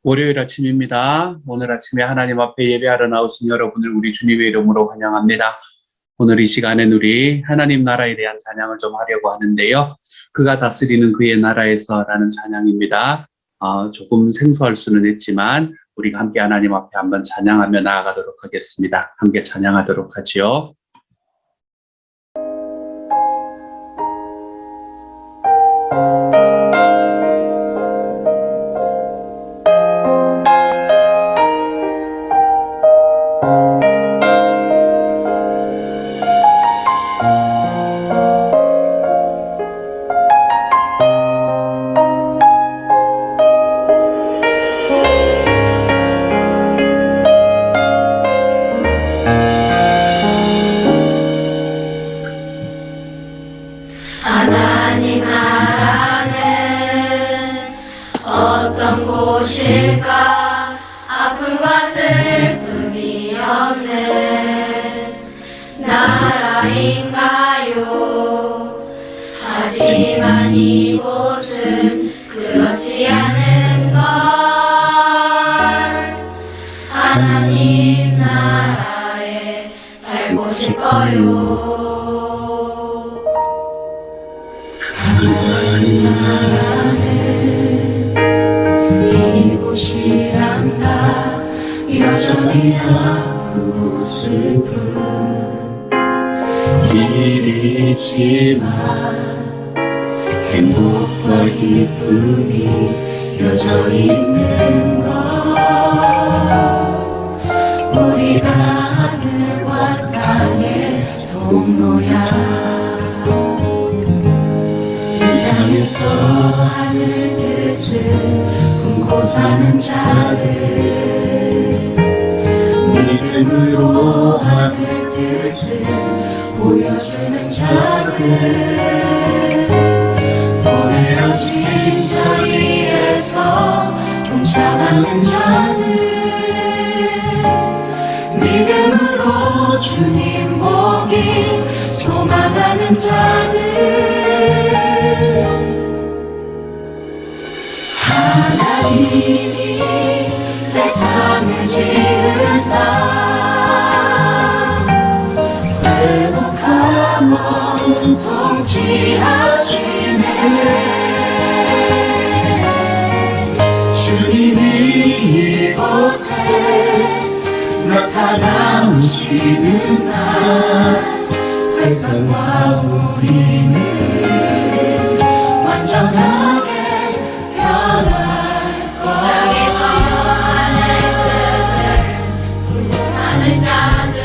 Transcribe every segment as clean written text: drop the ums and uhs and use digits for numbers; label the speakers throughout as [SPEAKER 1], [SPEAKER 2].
[SPEAKER 1] 월요일 아침입니다. 오늘 아침에 하나님 앞에 예배하러 나오신 여러분을 우리 주님의 이름으로 환영합니다. 오늘 이 시간엔 우리 하나님 나라에 대한 찬양을 좀 하려고 하는데요. 그가 다스리는 그의 나라에서라는 찬양입니다. 조금 생소할 수는 있지만 우리가 함께 하나님 앞에 한번 찬양하며 나아가도록 하겠습니다. 함께 찬양하도록 하지요.
[SPEAKER 2] 하나님 나라는 어떤 곳일까? 아픔과 슬픔이 없는 나라인가요? 하지만 이곳은 그렇지 않은 걸. 하나님 나라에 살고 싶어요. 하나님 나라는 이곳이란다. 여전히 아프고 슬픈 일이 있지만 행복과 기쁨이 여전히 있는 것. 우리가 하늘과 땅의 통로야. 땅에서 하늘 뜻을 품고 사는 자들, 믿음으로 하늘 뜻을 보여주는 자들, 보내어진 자리에서 동참하는 자들, 믿음으로 주님 보길 소망하는 자들. 하나님이 세상을 지으사 회복하고 통치하시네. 주님이 이곳에 나타나시는 날 세상과 우리는 완전하게 땅에서 하늘 뜻을 품고 사는 자들,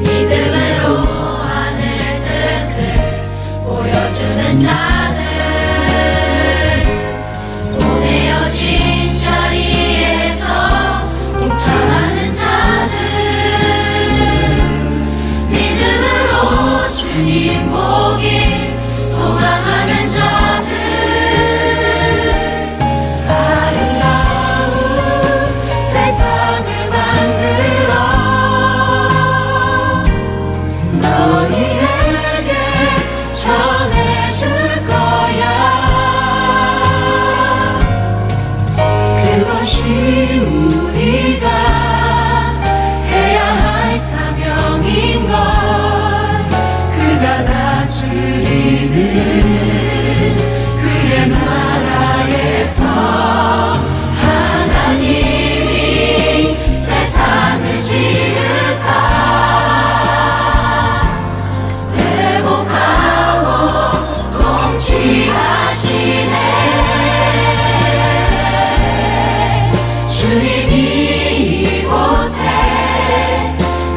[SPEAKER 2] 믿음으로 하늘 뜻을 보여주는 자들, 보내어진 자리에서 동참하는 자들, 믿음으로 주님 보길 소망하는 자들, 세상을 만들어 너희에게 전해줄 거야. 그것이 우리가 해야 할 사명인 걸. 그가 다스리는 그의 나라에서 세상을 지으사 회복하고 통치하시네. 주님이 이곳에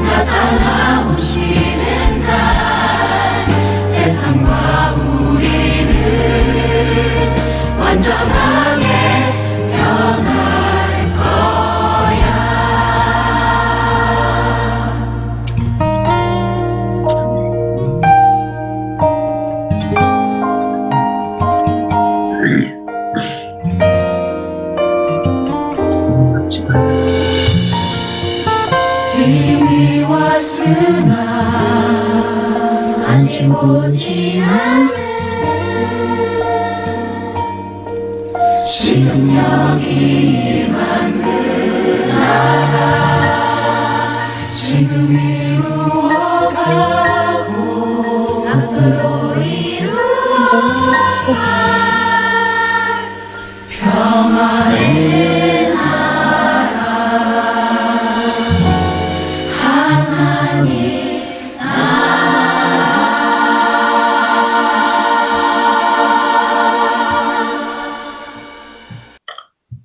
[SPEAKER 2] 나타나오시는 날 세상과 우리는 완전하게 변할 힘이 왔으나 아직 오지 않은 시험 지금 이루어가고
[SPEAKER 3] 앞으로 이루어갈
[SPEAKER 2] 평화의 나라 하나님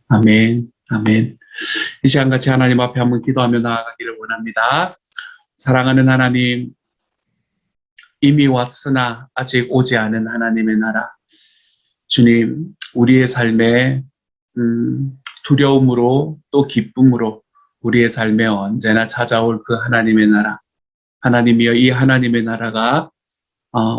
[SPEAKER 1] 아멘, 아멘. 이 시간 같이 하나님 앞에 한번 기도하며 나아가기를 원합니다. 사랑하는 하나님, 이미 왔으나 아직 오지 않은 하나님의 나라. 주님, 우리의 삶에 두려움으로 또 기쁨으로 우리의 삶에 언제나 찾아올 그 하나님의 나라. 하나님이여, 이 하나님의 나라가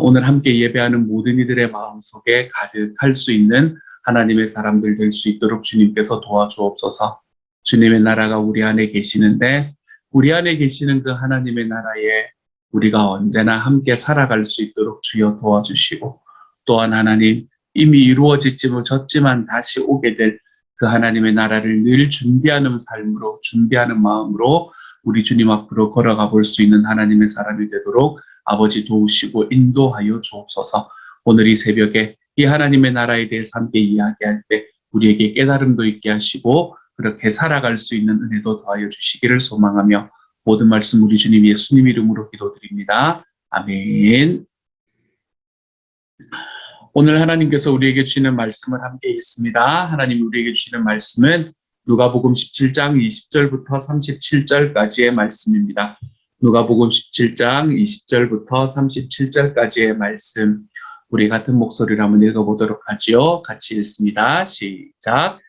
[SPEAKER 1] 오늘 함께 예배하는 모든 이들의 마음속에 가득할 수 있는 하나님의 사람들 될 수 있도록 주님께서 도와주옵소서. 주님의 나라가 우리 안에 계시는데 우리 안에 계시는 그 하나님의 나라에 우리가 언제나 함께 살아갈 수 있도록 주여 도와주시고, 또한 하나님, 이미 이루어졌지만 다시 오게 될 그 하나님의 나라를 늘 준비하는 삶으로, 준비하는 마음으로 우리 주님 앞으로 걸어가 볼 수 있는 하나님의 사람이 되도록 아버지 도우시고 인도하여 주옵소서. 오늘 이 새벽에 이 하나님의 나라에 대해서 함께 이야기할 때 우리에게 깨달음도 있게 하시고 그렇게 살아갈 수 있는 은혜도 더하여 주시기를 소망하며 모든 말씀 우리 주님 예수님 이름으로 기도드립니다. 아멘. 오늘 하나님께서 우리에게 주시는 말씀을 함께 읽습니다. 하나님 우리에게 주시는 말씀은 누가복음 17장 20절부터 37절까지의 말씀입니다. 누가복음 17장 20절부터 37절까지의 말씀, 우리 같은 목소리로 한번 읽어보도록 하지요. 같이 읽습니다. 시작.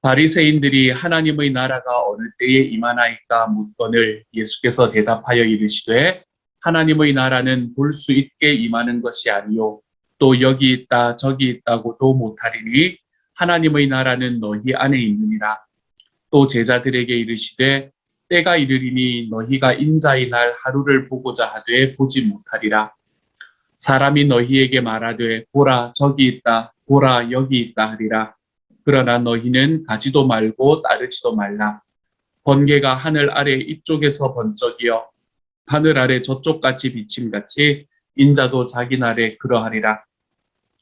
[SPEAKER 1] 바리새인들이 하나님의 나라가 어느 때에 임하나이까 묻거늘 예수께서 대답하여 이르시되 하나님의 나라는 볼 수 있게 임하는 것이 아니요 또 여기 있다 저기 있다고도 못하리니 하나님의 나라는 너희 안에 있느니라. 또 제자들에게 이르시되 때가 이르리니 너희가 인자의 날 하루를 보고자 하되 보지 못하리라. 사람이 너희에게 말하되 보라 저기 있다 보라 여기 있다 하리라. 그러나 너희는 가지도 말고 따르지도 말라. 번개가 하늘 아래 이쪽에서 번쩍이어 하늘 아래 저쪽같이 비침같이 인자도 자기 날에 그러하리라.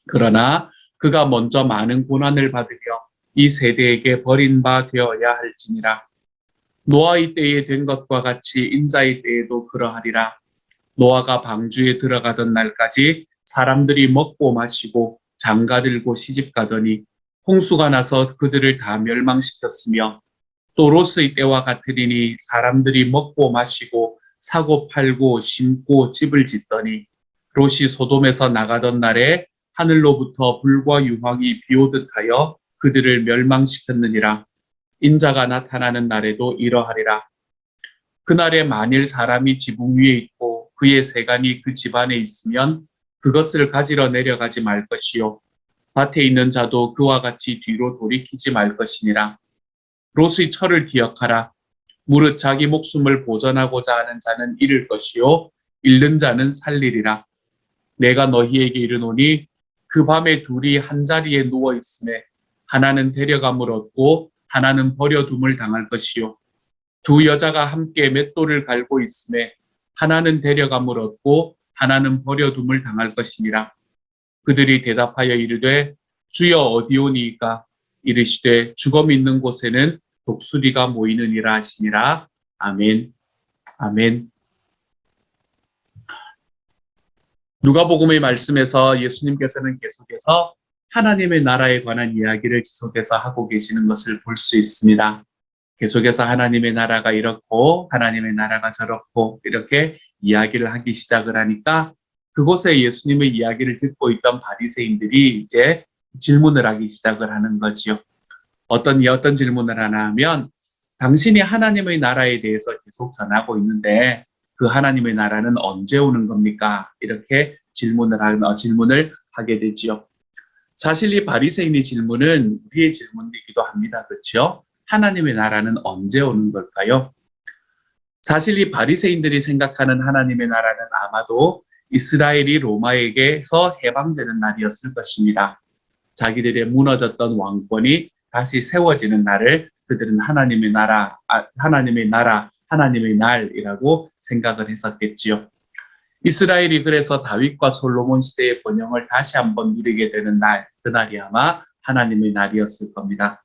[SPEAKER 1] 그러나 그가 먼저 많은 고난을 받으려 이 세대에게 버린 바 되어야 할지니라. 노아의 때에 된 것과 같이 인자의 때에도 그러하리라. 노아가 방주에 들어가던 날까지 사람들이 먹고 마시고 장가들고 시집가더니 홍수가 나서 그들을 다 멸망시켰으며 또 롯의 때와 같으리니 사람들이 먹고 마시고 사고 팔고 심고 집을 짓더니 롯이 소돔에서 나가던 날에 하늘로부터 불과 유황이 비오듯 하여 그들을 멸망시켰느니라. 인자가 나타나는 날에도 이러하리라. 그날에 만일 사람이 지붕 위에 있고 그의 세간이 그 집안에 있으면 그것을 가지러 내려가지 말 것이요 밭에 있는 자도 그와 같이 뒤로 돌이키지 말 것이니라. 롯의 철을 기억하라. 무릇 자기 목숨을 보전하고자 하는 자는 잃을 것이요 잃는 자는 살리리라. 내가 너희에게 이르노니 그 밤에 둘이 한 자리에 누워 있음에 하나는 데려감을 얻고 하나는 버려둠을 당할 것이요 두 여자가 함께 맷돌을 갈고 있음에 하나는 데려감을 얻고 하나는 버려둠을 당할 것이니라. 그들이 대답하여 이르되 주여 어디오니이까? 이르시되 죽음 있는 곳에는 독수리가 모이느니라 하시니라. 아멘. 아멘. 누가복음의 말씀에서 예수님께서는 계속해서 하나님의 나라에 관한 이야기를 지속해서 하고 계시는 것을 볼 수 있습니다. 계속해서 하나님의 나라가 이렇고 하나님의 나라가 저렇고 이렇게 이야기를 하기 시작을 하니까 그곳에 예수님의 이야기를 듣고 있던 바리새인들이 이제 질문을 하기 시작을 하는 거지요. 어떤 질문을 하나 하면 당신이 하나님의 나라에 대해서 계속 전하고 있는데 그 하나님의 나라는 언제 오는 겁니까? 이렇게 질문을 하게 되지요. 사실 이 바리새인의 질문은 우리의 질문이기도 합니다. 그렇죠? 하나님의 나라는 언제 오는 걸까요? 사실 이 바리새인들이 생각하는 하나님의 나라는 아마도 이스라엘이 로마에게서 해방되는 날이었을 것입니다. 자기들의 무너졌던 왕권이 다시 세워지는 날을 그들은 하나님의 나라, 하나님의 날이라고 생각을 했었겠지요. 이스라엘이 그래서 다윗과 솔로몬 시대의 번영을 다시 한번 누리게 되는 날, 그날이 아마 하나님의 날이었을 겁니다.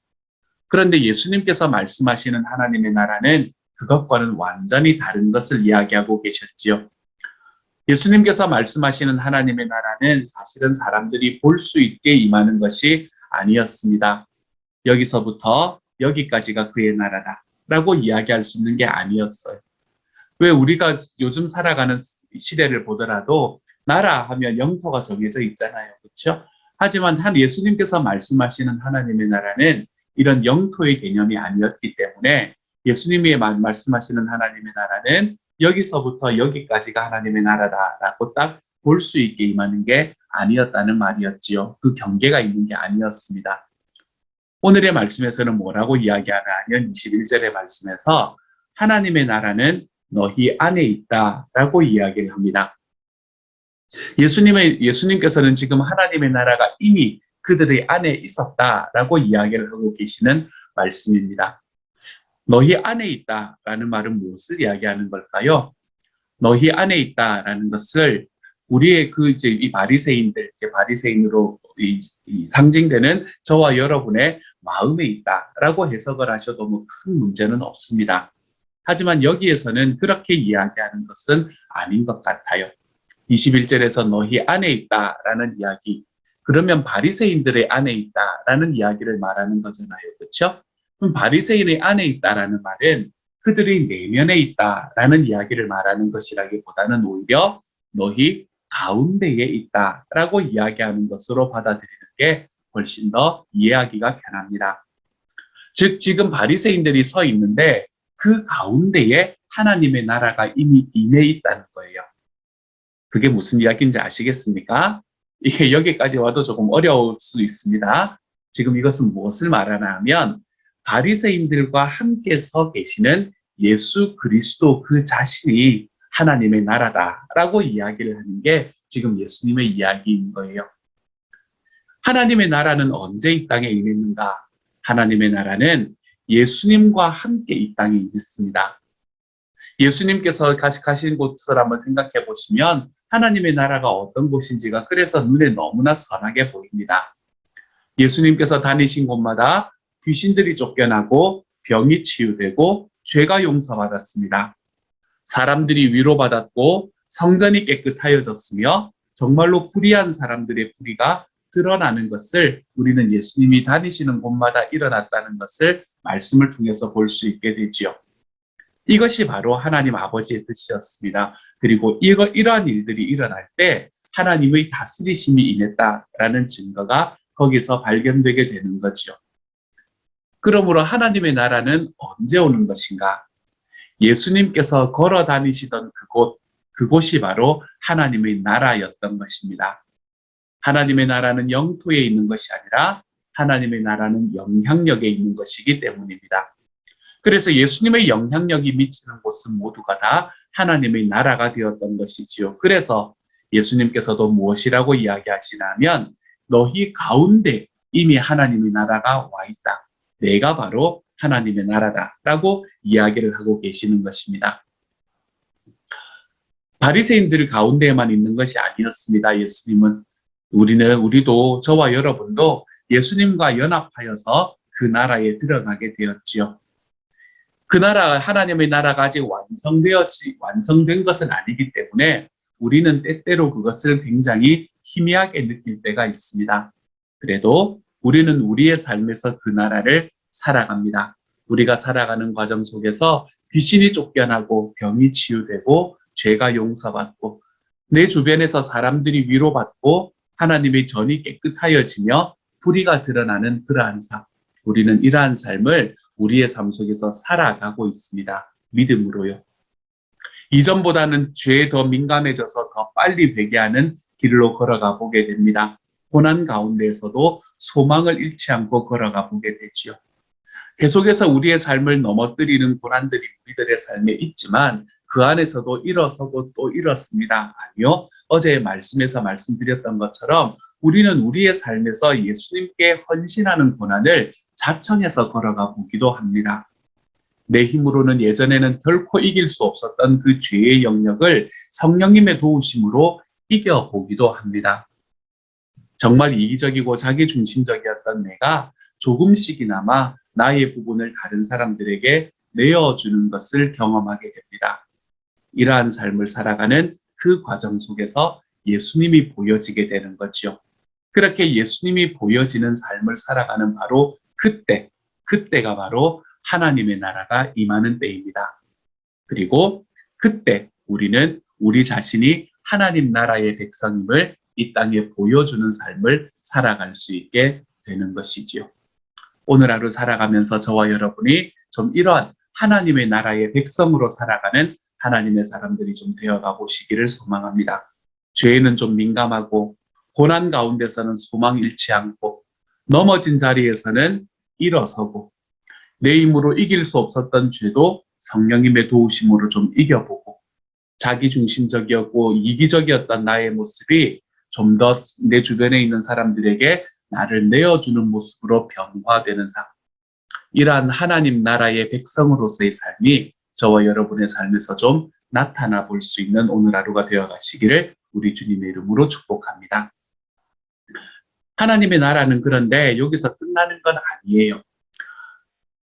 [SPEAKER 1] 그런데 예수님께서 말씀하시는 하나님의 나라는 그것과는 완전히 다른 것을 이야기하고 계셨지요. 예수님께서 말씀하시는 하나님의 나라는 사실은 사람들이 볼 수 있게 임하는 것이 아니었습니다. 여기서부터 여기까지가 그의 나라다라고 이야기할 수 있는 게 아니었어요. 왜 우리가 요즘 살아가는 시대를 보더라도 나라 하면 영토가 정해져 있잖아요. 그렇죠? 하지만 예수님께서 말씀하시는 하나님의 나라는 이런 영토의 개념이 아니었기 때문에 예수님이 말씀하시는 하나님의 나라는 여기서부터 여기까지가 하나님의 나라다라고 딱 볼 수 있게 임하는 게 아니었다는 말이었지요. 그 경계가 있는 게 아니었습니다. 오늘의 말씀에서는 뭐라고 이야기하냐 하면 21절의 말씀에서 하나님의 나라는 너희 안에 있다라고 이야기를 합니다. 예수님께서는 지금 하나님의 나라가 이미 그들의 안에 있었다라고 이야기를 하고 계시는 말씀입니다. 너희 안에 있다라는 말은 무엇을 이야기하는 걸까요? 너희 안에 있다라는 것을 우리의 이 바리새인들, 바리새인으로 상징되는 저와 여러분의 마음에 있다라고 해석을 하셔도 뭐 큰 문제는 없습니다. 하지만 여기에서는 그렇게 이야기하는 것은 아닌 것 같아요. 21절에서 너희 안에 있다라는 이야기, 그러면 바리새인들의 안에 있다라는 이야기를 말하는 거잖아요. 그렇죠? 그럼 바리새인의 안에 있다라는 말은 그들이 내면에 있다라는 이야기를 말하는 것이라기보다는 오히려 너희 가운데에 있다라고 이야기하는 것으로 받아들이는 게 훨씬 더 이해하기가 편합니다. 즉 지금 바리새인들이 서 있는데 그 가운데에 하나님의 나라가 이미 임해 있다는 거예요. 그게 무슨 이야기인지 아시겠습니까? 이게 여기까지 와도 조금 어려울 수 있습니다. 지금 이것은 무엇을 말하나 하면 바리새인들과 함께 서 계시는 예수 그리스도 그 자신이 하나님의 나라다라고 이야기를 하는 게 지금 예수님의 이야기인 거예요. 하나님의 나라는 언제 이 땅에 임했는가? 하나님의 나라는 예수님과 함께 이 땅에 임했습니다. 예수님께서 가신 곳을 한번 생각해 보시면 하나님의 나라가 어떤 곳인지가 그래서 눈에 너무나 선하게 보입니다. 예수님께서 다니신 곳마다 귀신들이 쫓겨나고 병이 치유되고 죄가 용서받았습니다. 사람들이 위로받았고 성전이 깨끗하여졌으며 정말로 불의한 사람들의 불의가 드러나는 것을 우리는 예수님이 다니시는 곳마다 일어났다는 것을 말씀을 통해서 볼 수 있게 되지요. 이것이 바로 하나님 아버지의 뜻이었습니다. 그리고 이러한 일들이 일어날 때 하나님의 다스리심이 임했다라는 증거가 거기서 발견되게 되는 거죠. 그러므로 하나님의 나라는 언제 오는 것인가? 예수님께서 걸어 다니시던 그곳이 바로 하나님의 나라였던 것입니다. 하나님의 나라는 영토에 있는 것이 아니라 하나님의 나라는 영향력에 있는 것이기 때문입니다. 그래서 예수님의 영향력이 미치는 곳은 모두가 다 하나님의 나라가 되었던 것이지요. 그래서 예수님께서도 무엇이라고 이야기하시냐면 너희 가운데 이미 하나님의 나라가 와 있다. 내가 바로 하나님의 나라다라고 이야기를 하고 계시는 것입니다. 바리새인들 가운데에만 있는 것이 아니었습니다. 예수님은 우리도 저와 여러분도 예수님과 연합하여서 그 나라에 들어가게 되었지요. 그 나라 하나님의 나라가 아직 완성된 것은 아니기 때문에 우리는 때때로 그것을 굉장히 희미하게 느낄 때가 있습니다. 그래도 우리는 우리의 삶에서 그 나라를 살아갑니다. 우리가 살아가는 과정 속에서 귀신이 쫓겨나고 병이 치유되고 죄가 용서받고 내 주변에서 사람들이 위로받고 하나님의 전이 깨끗하여지며 불의가 드러나는 그러한 삶. 우리는 이러한 삶을 우리의 삶 속에서 살아가고 있습니다. 믿음으로요. 이전보다는 죄에 더 민감해져서 더 빨리 회개하는 길로 걸어가 보게 됩니다. 고난 가운데에서도 소망을 잃지 않고 걸어가 보게 되지요. 계속해서 우리의 삶을 넘어뜨리는 고난들이 우리들의 삶에 있지만 그 안에서도 일어서고 또 일어섭니다. 아니요. 어제의 말씀에서 말씀드렸던 것처럼 우리는 우리의 삶에서 예수님께 헌신하는 고난을 자청해서 걸어가 보기도 합니다. 내 힘으로는 예전에는 결코 이길 수 없었던 그 죄의 영역을 성령님의 도우심으로 이겨보기도 합니다. 정말 이기적이고 자기중심적이었던 내가 조금씩이나마 나의 부분을 다른 사람들에게 내어주는 것을 경험하게 됩니다. 이러한 삶을 살아가는 그 과정 속에서 예수님이 보여지게 되는 거죠. 그렇게 예수님이 보여지는 삶을 살아가는 바로 그때가 바로 하나님의 나라가 임하는 때입니다. 그리고 그때 우리는 우리 자신이 하나님 나라의 백성임을 이 땅에 보여주는 삶을 살아갈 수 있게 되는 것이지요. 오늘 하루 살아가면서 저와 여러분이 좀 이러한 하나님의 나라의 백성으로 살아가는 하나님의 사람들이 좀 되어가 보시기를 소망합니다. 죄에는 좀 민감하고 고난 가운데서는 소망 잃지 않고 넘어진 자리에서는 일어서고 내 힘으로 이길 수 없었던 죄도 성령님의 도우심으로 좀 이겨보고 자기중심적이었고 이기적이었던 나의 모습이 좀 더 내 주변에 있는 사람들에게 나를 내어주는 모습으로 변화되는 삶. 이러한 하나님 나라의 백성으로서의 삶이 저와 여러분의 삶에서 좀 나타나 볼 수 있는 오늘 하루가 되어 가시기를 우리 주님의 이름으로 축복합니다. 하나님의 나라는 그런데 여기서 끝나는 건 아니에요.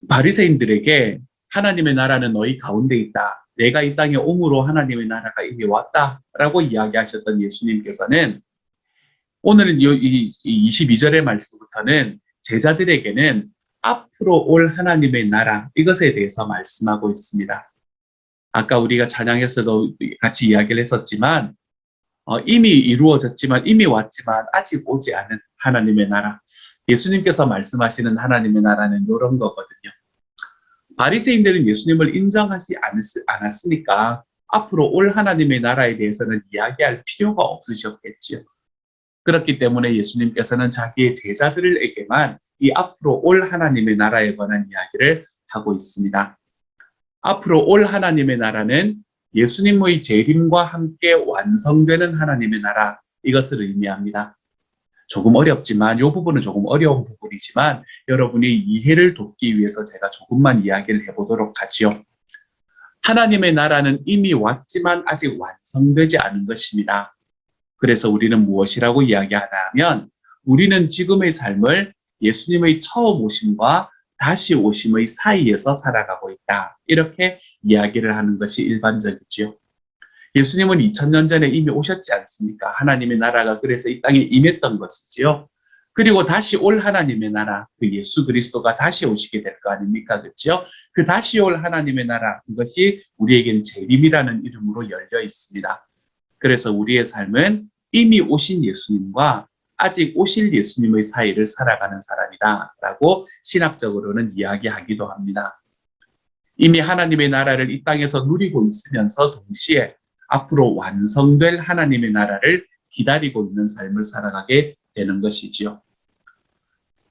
[SPEAKER 1] 바리새인들에게 하나님의 나라는 너희 가운데 있다. 내가 이 땅에 옴으로 하나님의 나라가 이미 왔다라고 이야기하셨던 예수님께서는 오늘은 이 22절의 말씀부터는 제자들에게는 앞으로 올 하나님의 나라 이것에 대해서 말씀하고 있습니다. 아까 우리가 찬양에서도 같이 이야기를 했었지만 이미 이루어졌지만 이미 왔지만 아직 오지 않은 하나님의 나라. 예수님께서 말씀하시는 하나님의 나라는 이런 거거든요. 바리새인들은 예수님을 인정하지 않았으니까 앞으로 올 하나님의 나라에 대해서는 이야기할 필요가 없으셨겠지요. 그렇기 때문에 예수님께서는 자기의 제자들에게만 이 앞으로 올 하나님의 나라에 관한 이야기를 하고 있습니다. 앞으로 올 하나님의 나라는 예수님의 재림과 함께 완성되는 하나님의 나라, 이것을 의미합니다. 조금 어렵지만 이 부분은 조금 어려운 부분이지만 여러분이 이해를 돕기 위해서 제가 조금만 이야기를 해보도록 하지요. 하나님의 나라는 이미 왔지만 아직 완성되지 않은 것입니다. 그래서 우리는 무엇이라고 이야기하나 하면 우리는 지금의 삶을 예수님의 처음 오심과 다시 오심의 사이에서 살아가고 있다. 이렇게 이야기를 하는 것이 일반적이지요. 예수님은 2000년 전에 이미 오셨지 않습니까? 하나님의 나라가 그래서 이 땅에 임했던 것이지요. 그리고 다시 올 하나님의 나라, 그 예수 그리스도가 다시 오시게 될 거 아닙니까? 그렇죠? 그 다시 올 하나님의 나라, 그것이 우리에겐 재림이라는 이름으로 열려 있습니다. 그래서 우리의 삶은 이미 오신 예수님과 아직 오실 예수님의 사이를 살아가는 사람이다 라고 신학적으로는 이야기하기도 합니다. 이미 하나님의 나라를 이 땅에서 누리고 있으면서 동시에 앞으로 완성될 하나님의 나라를 기다리고 있는 삶을 살아가게 되는 것이지요.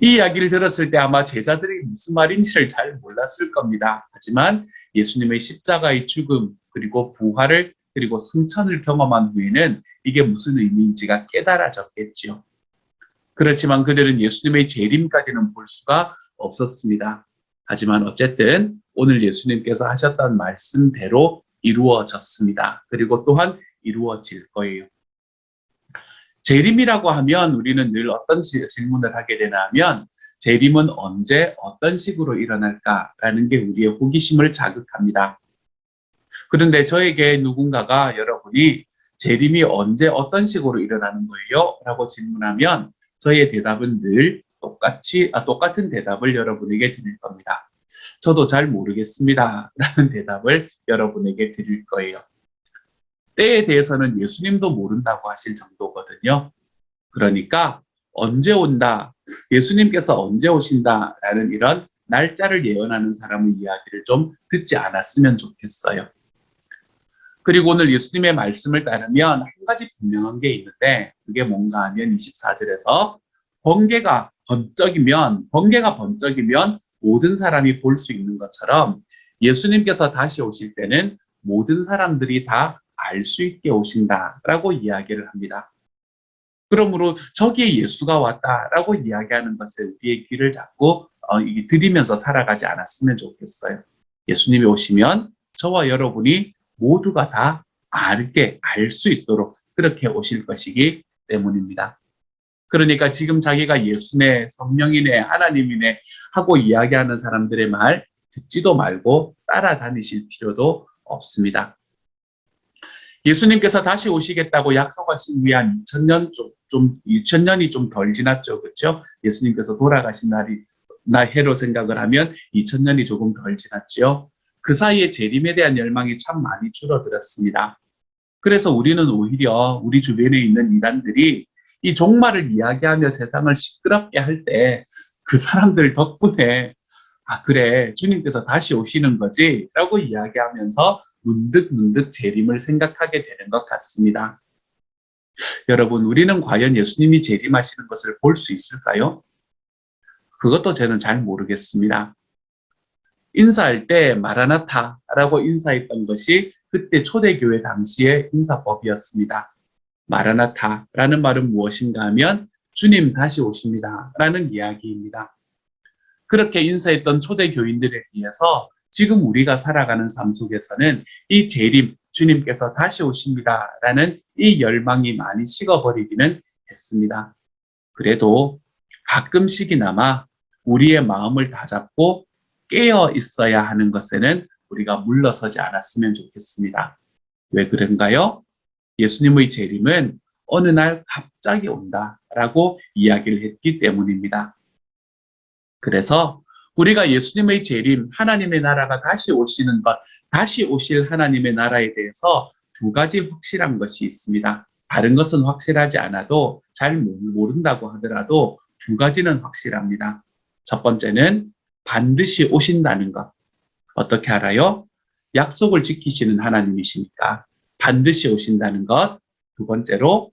[SPEAKER 1] 이 이야기를 들었을 때 아마 제자들이 무슨 말인지를 잘 몰랐을 겁니다. 하지만 예수님의 십자가의 죽음 그리고 부활을 그리고 승천을 경험한 후에는 이게 무슨 의미인지가 깨달아졌겠지요. 그렇지만 그들은 예수님의 재림까지는 볼 수가 없었습니다. 하지만 어쨌든 오늘 예수님께서 하셨던 말씀대로 이루어졌습니다. 그리고 또한 이루어질 거예요. 재림이라고 하면 우리는 늘 어떤 질문을 하게 되나 하면 재림은 언제 어떤 식으로 일어날까라는 게 우리의 호기심을 자극합니다. 그런데 저에게 누군가가 여러분이 재림이 언제 어떤 식으로 일어나는 거예요? 라고 질문하면 저의 대답은 늘 똑같은 대답을 여러분에게 드릴 겁니다. 저도 잘 모르겠습니다. 라는 대답을 여러분에게 드릴 거예요. 때에 대해서는 예수님도 모른다고 하실 정도거든요. 그러니까 언제 온다, 예수님께서 언제 오신다라는 이런 날짜를 예언하는 사람의 이야기를 좀 듣지 않았으면 좋겠어요. 그리고 오늘 예수님의 말씀을 따르면 한 가지 분명한 게 있는데 그게 뭔가 하면 24절에서 번개가 번쩍이면 모든 사람이 볼 수 있는 것처럼 예수님께서 다시 오실 때는 모든 사람들이 다 알 수 있게 오신다라고 이야기를 합니다. 그러므로 저기에 예수가 왔다라고 이야기하는 것에 우리의 귀를 잡고 들이면서 살아가지 않았으면 좋겠어요. 예수님이 오시면 저와 여러분이 모두가 다 알 수 있도록 그렇게 오실 것이기 때문입니다. 그러니까 지금 자기가 예수네, 성령이네, 하나님이네 하고 이야기하는 사람들의 말 듣지도 말고 따라다니실 필요도 없습니다. 예수님께서 다시 오시겠다고 약속하신 후에 한 2000년이 좀 덜 지났죠. 그렇죠? 예수님께서 돌아가신 해로 생각을 하면 2000년이 조금 덜 지났죠. 그 사이에 재림에 대한 열망이 참 많이 줄어들었습니다. 그래서 우리는 오히려 우리 주변에 있는 이단들이 이 종말을 이야기하며 세상을 시끄럽게 할 때 그 사람들 덕분에 그래, 주님께서 다시 오시는 거지 라고 이야기하면서 문득 재림을 생각하게 되는 것 같습니다. 여러분, 우리는 과연 예수님이 재림하시는 것을 볼 수 있을까요? 그것도 저는 잘 모르겠습니다. 인사할 때 마라나타라고 인사했던 것이 그때 초대교회 당시의 인사법이었습니다. 마라나타라는 말은 무엇인가 하면 주님 다시 오십니다 라는 이야기입니다. 그렇게 인사했던 초대교인들에 비해서 지금 우리가 살아가는 삶 속에서는 이 재림, 주님께서 다시 오십니다 라는 이 열망이 많이 식어버리기는 했습니다. 그래도 가끔씩이나마 우리의 마음을 다잡고 깨어 있어야 하는 것에는 우리가 물러서지 않았으면 좋겠습니다. 왜 그런가요? 예수님의 재림은 어느 날 갑자기 온다라고 이야기를 했기 때문입니다. 그래서 우리가 예수님의 재림, 하나님의 나라가 다시 오시는 것, 다시 오실 하나님의 나라에 대해서 두 가지 확실한 것이 있습니다. 다른 것은 확실하지 않아도 잘 모른다고 하더라도 두 가지는 확실합니다. 첫 번째는 반드시 오신다는 것. 어떻게 알아요? 약속을 지키시는 하나님이시니까 반드시 오신다는 것. 두 번째로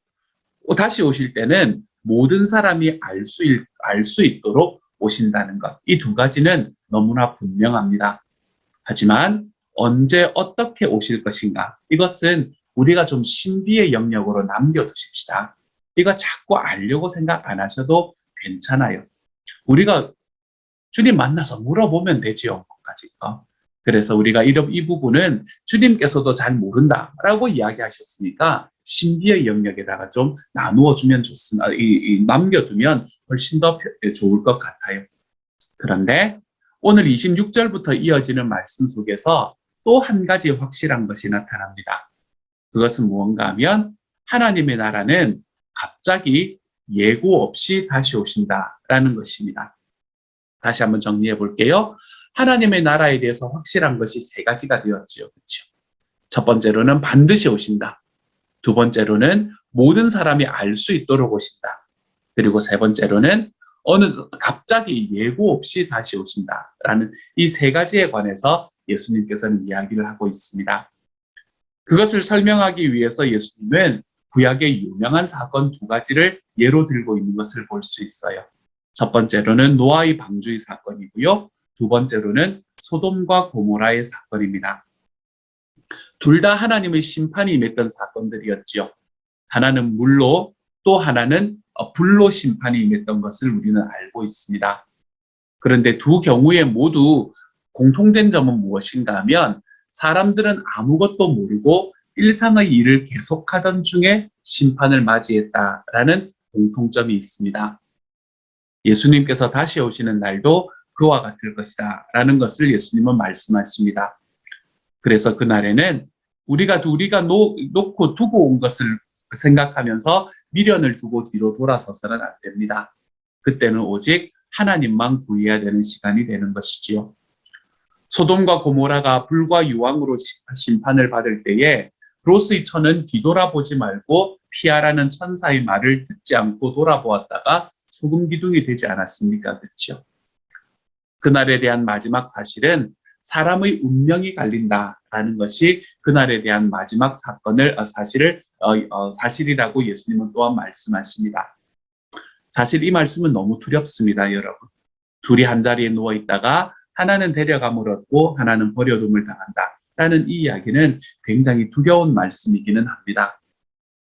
[SPEAKER 1] 다시 오실 때는 모든 사람이 알 수 있도록 오신다는 것. 이 두 가지는 너무나 분명합니다. 하지만 언제 어떻게 오실 것인가? 이것은 우리가 좀 신비의 영역으로 남겨두십시다. 이거 자꾸 알려고 생각 안 하셔도 괜찮아요. 우리가 주님 만나서 물어보면 되지요. 그래서 우리가 이 부분은 주님께서도 잘 모른다라고 이야기하셨으니까 신비의 영역에다가 좀 나누어주면 좋습니다. 남겨두면 훨씬 더 좋을 것 같아요. 그런데 오늘 26절부터 이어지는 말씀 속에서 또 한 가지 확실한 것이 나타납니다. 그것은 무언가 하면 하나님의 나라는 갑자기 예고 없이 다시 오신다라는 것입니다. 다시 한번 정리해 볼게요. 하나님의 나라에 대해서 확실한 것이 세 가지가 되었지요. 그렇죠? 첫 번째로는 반드시 오신다. 두 번째로는 모든 사람이 알 수 있도록 오신다. 그리고 세 번째로는 갑자기 예고 없이 다시 오신다라는 이 세 가지에 관해서 예수님께서는 이야기를 하고 있습니다. 그것을 설명하기 위해서 예수님은 구약의 유명한 사건 두 가지를 예로 들고 있는 것을 볼 수 있어요. 첫 번째로는 노아의 방주의 사건이고요. 두 번째로는 소돔과 고모라의 사건입니다. 둘 다 하나님의 심판이 임했던 사건들이었지요. 하나는 물로 또 하나는 불로 심판이 임했던 것을 우리는 알고 있습니다. 그런데 두 경우에 모두 공통된 점은 무엇인가 하면 사람들은 아무것도 모르고 일상의 일을 계속하던 중에 심판을 맞이했다라는 공통점이 있습니다. 예수님께서 다시 오시는 날도 그와 같을 것이다 라는 것을 예수님은 말씀하십니다. 그래서 그날에는 우리가 놓고 두고 온 것을 생각하면서 미련을 두고 뒤로 돌아서서는 안 됩니다. 그때는 오직 하나님만 구해야 되는 시간이 되는 것이지요. 소돔과 고모라가 불과 유황으로 심판을 받을 때에 롯의 처는 뒤돌아보지 말고 피하라는 천사의 말을 듣지 않고 돌아보았다가 소금 기둥이 되지 않았습니까? 그렇죠? 그날에 대한 마지막 사실은 사람의 운명이 갈린다라는 것이 그날에 대한 마지막 사실이라고 예수님은 또한 말씀하십니다. 사실 이 말씀은 너무 두렵습니다, 여러분. 둘이 한 자리에 누워 있다가 하나는 데려감을 얻고 하나는 버려둠을 당한다라는 이 이야기는 굉장히 두려운 말씀이기는 합니다.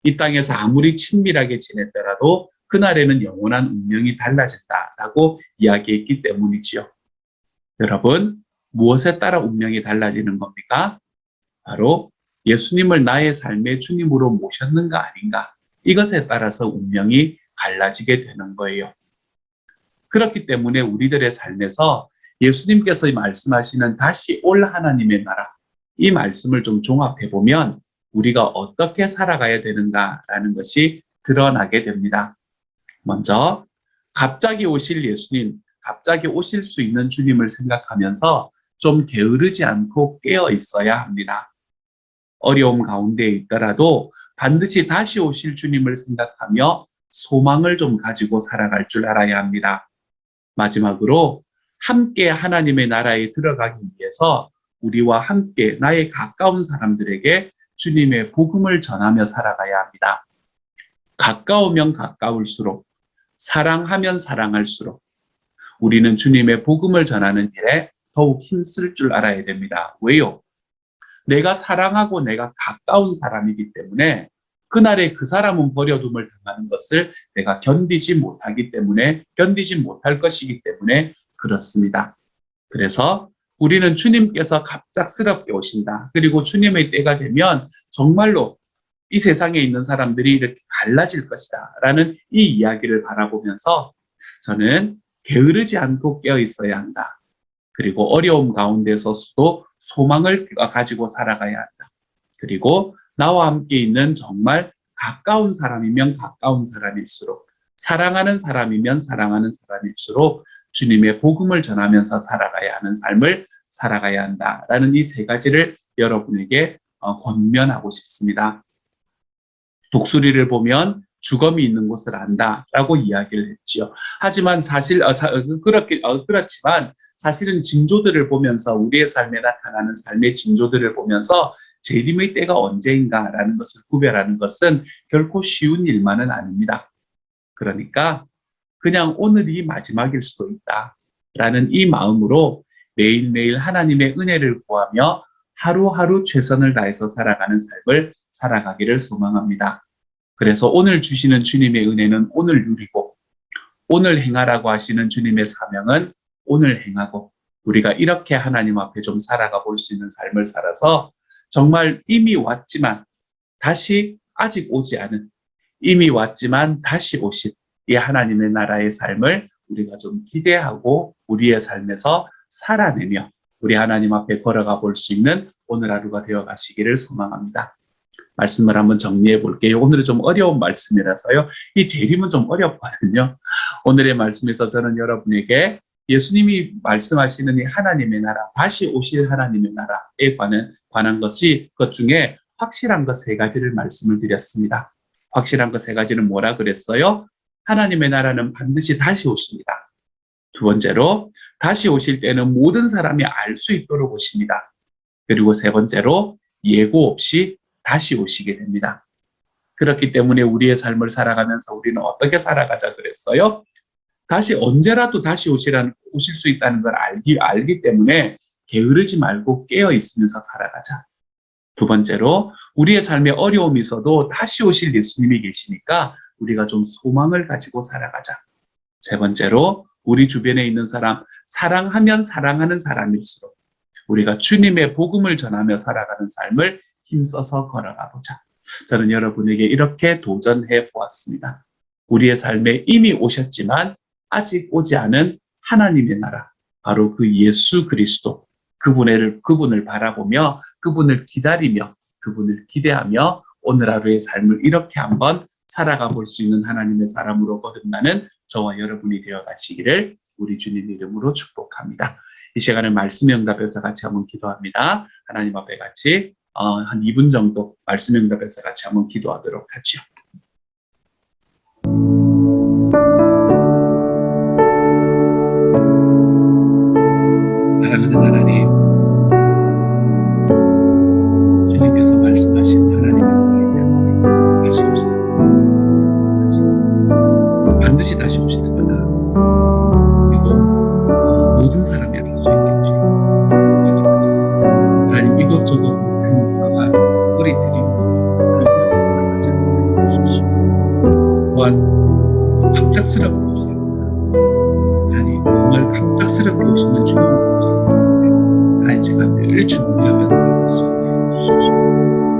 [SPEAKER 1] 이 땅에서 아무리 친밀하게 지냈더라도 그날에는 영원한 운명이 달라진다라고 이야기했기 때문이지요. 여러분, 무엇에 따라 운명이 달라지는 겁니까? 바로 예수님을 나의 삶의 주님으로 모셨는가 아닌가, 이것에 따라서 운명이 갈라지게 되는 거예요. 그렇기 때문에 우리들의 삶에서 예수님께서 말씀하시는 다시 올 하나님의 나라, 이 말씀을 좀 종합해 보면 우리가 어떻게 살아가야 되는가라는 것이 드러나게 됩니다. 먼저 갑자기 오실 예수님, 갑자기 오실 수 있는 주님을 생각하면서 좀 게으르지 않고 깨어 있어야 합니다. 어려움 가운데 있더라도 반드시 다시 오실 주님을 생각하며 소망을 좀 가지고 살아갈 줄 알아야 합니다. 마지막으로 함께 하나님의 나라에 들어가기 위해서 우리와 함께 나의 가까운 사람들에게 주님의 복음을 전하며 살아가야 합니다. 가까우면 가까울수록, 사랑하면 사랑할수록 우리는 주님의 복음을 전하는 일에 더욱 힘쓸 줄 알아야 됩니다. 왜요? 내가 사랑하고 내가 가까운 사람이기 때문에 그날에 그 사람은 버려둠을 당하는 것을 내가 견디지 못하기 때문에, 견디지 못할 것이기 때문에 그렇습니다. 그래서 우리는 주님께서 갑작스럽게 오신다, 그리고 주님의 때가 되면 정말로 이 세상에 있는 사람들이 이렇게 갈라질 것이다 라는 이 이야기를 바라보면서 저는 게으르지 않고 깨어 있어야 한다. 그리고 어려움 가운데서도 소망을 가지고 살아가야 한다. 그리고 나와 함께 있는 정말 가까운 사람이면 가까운 사람일수록, 사랑하는 사람이면 사랑하는 사람일수록 주님의 복음을 전하면서 살아가야 하는 삶을 살아가야 한다라는 이 세 가지를 여러분에게 권면하고 싶습니다. 독수리를 보면 주검이 있는 곳을 안다라고 이야기를 했지요. 하지만 그렇지만 사실은 징조들을 보면서, 우리의 삶에 나타나는 삶의 징조들을 보면서 재림의 때가 언제인가라는 것을 구별하는 것은 결코 쉬운 일만은 아닙니다. 그러니까 그냥 오늘이 마지막일 수도 있다라는 이 마음으로 매일매일 하나님의 은혜를 구하며 하루하루 최선을 다해서 살아가는 삶을 살아가기를 소망합니다. 그래서 오늘 주시는 주님의 은혜는 오늘 누리고, 오늘 행하라고 하시는 주님의 사명은 오늘 행하고, 우리가 이렇게 하나님 앞에 좀 살아가 볼 수 있는 삶을 살아서 정말 이미 왔지만 다시 아직 오지 않은, 이미 왔지만 다시 오실 이 하나님의 나라의 삶을 우리가 좀 기대하고 우리의 삶에서 살아내며 우리 하나님 앞에 걸어가 볼 수 있는 오늘 하루가 되어 가시기를 소망합니다. 말씀을 한번 정리해 볼게요. 오늘은 좀 어려운 말씀이라서요. 이 재림은 좀 어렵거든요. 오늘의 말씀에서 저는 여러분에게 예수님이 말씀하시는 이 하나님의 나라, 다시 오실 하나님의 나라에 관한 것이, 것 중에 확실한 것 세 가지를 말씀을 드렸습니다. 확실한 것 세 가지는 뭐라 그랬어요? 하나님의 나라는 반드시 다시 오십니다. 두 번째로, 다시 오실 때는 모든 사람이 알 수 있도록 오십니다. 그리고 세 번째로, 예고 없이 다시 오시게 됩니다. 그렇기 때문에 우리의 삶을 살아가면서 우리는 어떻게 살아가자 그랬어요? 다시 언제라도 다시 오실 수 있다는 걸 알기 때문에 게으르지 말고 깨어 있으면서 살아가자. 두 번째로, 우리의 삶에 어려움이 있어도 다시 오실 예수님이 계시니까 우리가 좀 소망을 가지고 살아가자. 세 번째로, 우리 주변에 있는 사람, 사랑하면 사랑하는 사람일수록 우리가 주님의 복음을 전하며 살아가는 삶을 힘써서 걸어가 보자. 저는 여러분에게 이렇게 도전해 보았습니다. 우리의 삶에 이미 오셨지만 아직 오지 않은 하나님의 나라, 바로 그 예수 그리스도, 그분을 바라보며, 그분을 기다리며, 그분을 기대하며 오늘 하루의 삶을 이렇게 한번 살아가 볼 수 있는 하나님의 사람으로 거듭나는 저와 여러분이 되어 가시기를 우리 주님 이름으로 축복합니다. 이 시간에 말씀 응답에서 같이 한번 기도합니다. 하나님 앞에 같이 한 2분 정도 말씀 응답에서 같이 한번 기도하도록 하죠. 사랑하는 하나님, 주님께서 말씀하신 하나님의 나라에 대한 다시 오시는, 반드시 다시 오시는 거다. 그리고 모든 사람이 알 수 있게 해주시고, 하나님 이것저것 못하는 것과 뿌리뜨리고 하지 않게 해주십시오. 또한 갑작스럽게 오시는 하나님, 정말 갑작스럽게 오시는 주님, 제가 늘 준비하며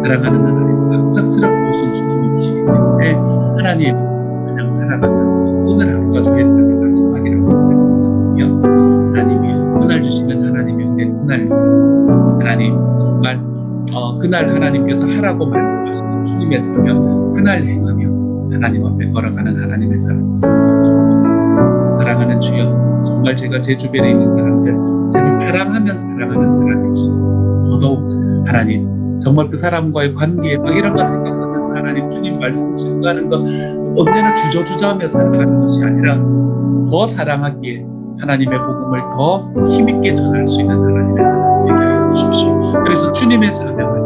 [SPEAKER 1] 사랑하는 하나님, 갑작스럽게 오신 주님이시기 때문에 하나님 그냥 살아가는 오늘 하루가 저의 삶의 마지막이라고 생각하거든요. 하나님이 그날 주시는 하나님의 은혜, 그날 하나님 정말 그날 하나님께서 하라고 말씀하시는 주님의 사명, 그날 행하며 하나님 앞에 걸어가는 하나님의 사랑. 사랑하는 주여, 정말 제가 제 주변에 있는 사람들, 제가 사랑하면 사랑하는 사람일수록 더더욱 하나님, 정말 그 사람과의 관계 막 이런 거 생각하면서 하나님 주님 말씀 증거하는 거 언제나 주저주저하며 살아가는 것이 아니라 더 사랑하기에 하나님의 복음을 더 힘있게 전할 수 있는 하나님의 사랑을 되게 하여 주십시오. 그래서 주님의 사명을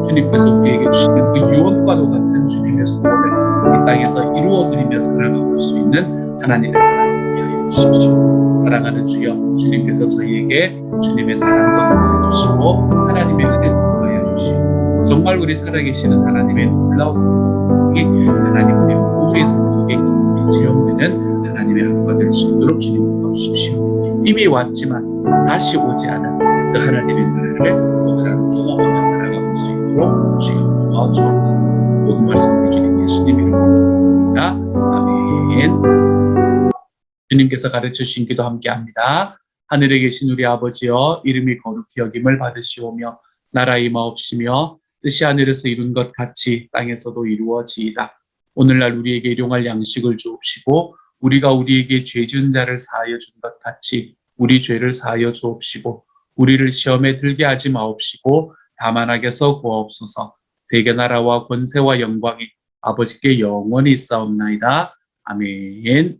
[SPEAKER 1] 주님께서 우리에게 주시는 그 유언과도 같은 주님의 소원을 이 땅에서 이루어드리며 살아가볼 수 있는 하나님의 사랑을 되게 하여 주십시오. 사랑하는 주여, 주님께서 저희에게 주님의 사랑도 더해 주시고 하나님의 은혜도 더하여 주시고 정말 우리 살아계시는 하나님의 놀라운 이 하나님 우리 모두의 삶 속에 깊이 체험되는 하나님의 하루가 될 수 있도록 주님 도와주십시오. 이미 왔지만 다시 오지 않은 그 하나님의 나라를 오늘 하루 경험하며 살아가볼 수 있도록 주여 도와주옵소서. 모든 말씀 주님 예수님 이름으로 기도합니다. 아멘. 주님께서 가르쳐주신 기도 함께합니다. 하늘에 계신 우리 아버지여, 이름이 거룩히 여김을 받으시오며 나라 임하옵시며 뜻이 하늘에서 이룬 것 같이 땅에서도 이루어지이다. 오늘날 우리에게 일용할 양식을 주옵시고 우리가 우리에게 죄 지은 자를 사하여 준 것 같이 우리 죄를 사하여 주옵시고 우리를 시험에 들게 하지 마옵시고 다만 악에서 구하옵소서. 대개 나라와 권세와 영광이 아버지께 영원히 있사옵나이다. 아멘.